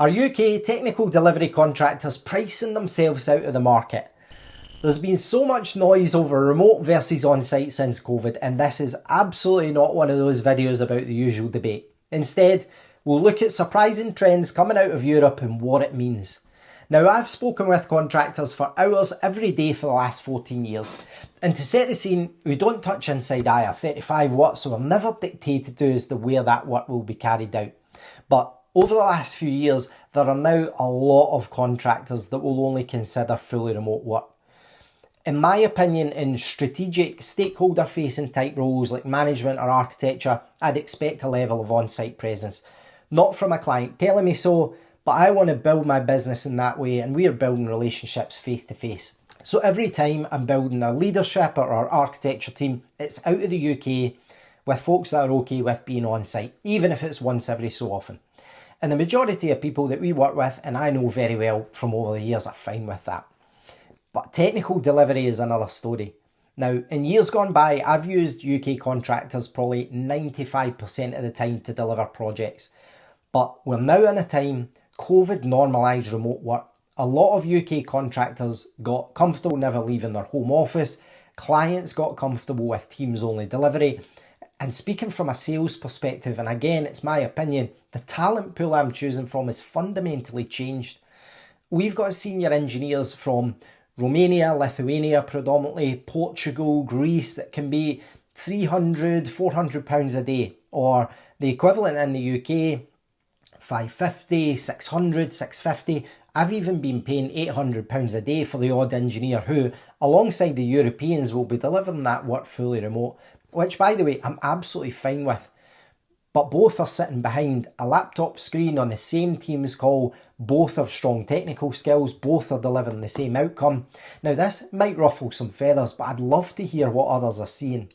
Are UK technical delivery contractors pricing themselves out of the market? There's been so much noise over remote versus on-site since COVID, and this is absolutely not one of those videos about the usual debate. Instead, we'll look at surprising trends coming out of Europe and what it means. Now, I've spoken with contractors for hours every day for the last 14 years, and to set the scene, we don't touch inside IR35 work, so we're never dictated to as to where that work will be carried out. But over the last few years, there are now a lot of contractors that will only consider fully remote work. In my opinion, in strategic, stakeholder-facing type roles like management or architecture, I'd expect a level of on-site presence. Not from a client telling me so, but I want to build my business in that way, and we're building relationships face-to-face. So every time I'm building a leadership or our architecture team, it's out of the UK with folks that are okay with being on-site, even if it's once every so often. And the majority of people that we work with, and I know very well from over the years, are fine with that. But technical delivery is another story. Now, in years gone by, I've used UK contractors probably 95% of the time to deliver projects. But we're now in a time, COVID normalised remote work. A lot of UK contractors got comfortable never leaving their home office. Clients got comfortable with Teams only delivery. And speaking from a sales perspective, and again, it's my opinion, the talent pool I'm choosing from is fundamentally changed. We've got senior engineers from Romania, Lithuania predominantly, Portugal, Greece, that can be £300, £400 a day, or the equivalent in the UK, £550, £600, £650. I've even been paying £800 a day for the odd engineer who, alongside the Europeans, will be delivering that work fully remote, which, by the way, I'm absolutely fine with. But both are sitting behind a laptop screen on the same Teams call, both have strong technical skills, both are delivering the same outcome. Now, this might ruffle some feathers, but I'd love to hear what others are seeing.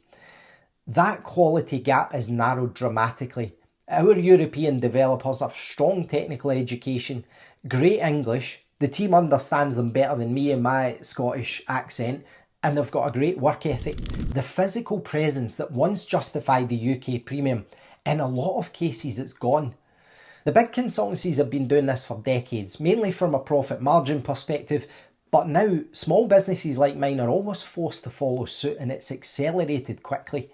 That quality gap is narrowed dramatically. Our European developers have strong technical education, great English, the team understands them better than me and my Scottish accent, and they've got a great work ethic. The physical presence that once justified the UK premium, in a lot of cases it's gone. The big consultancies have been doing this for decades, mainly from a profit margin perspective, but now small businesses like mine are almost forced to follow suit, and it's accelerated quickly.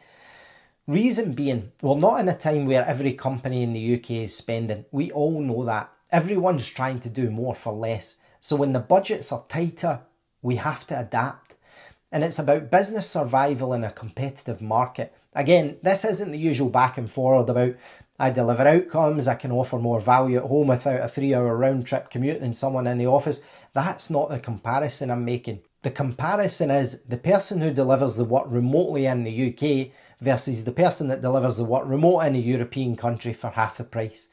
Reason being, we're not in a time where every company in the UK is spending. We all know that. Everyone's trying to do more for less. So when the budgets are tighter, we have to adapt. And it's about business survival in a competitive market. Again, this isn't the usual back and forward about I deliver outcomes, I can offer more value at home without a 3-hour round trip commute than someone in the office. That's not the comparison I'm making. The comparison is the person who delivers the work remotely in the UK versus the person that delivers the work remote in a European country for half the price.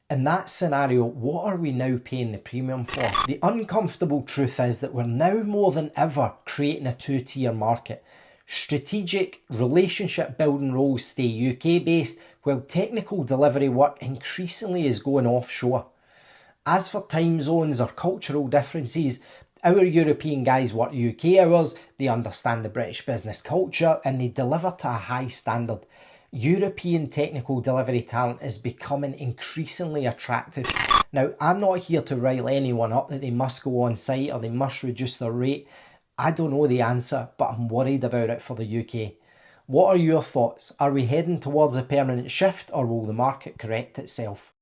In that scenario, what are we now paying the premium for? The uncomfortable truth is that we're now more than ever creating a two-tier market. Strategic, relationship building roles stay UK based, while technical delivery work increasingly is going offshore. As for time zones or cultural differences, our European guys work UK hours, they understand the British business culture, and they deliver to a high standard. European technical delivery talent is becoming increasingly attractive. Now, I'm not here to rile anyone up that they must go on site or they must reduce their rate. I don't know the answer, but I'm worried about it for the UK. What are your thoughts? Are we heading towards a permanent shift, or will the market correct itself?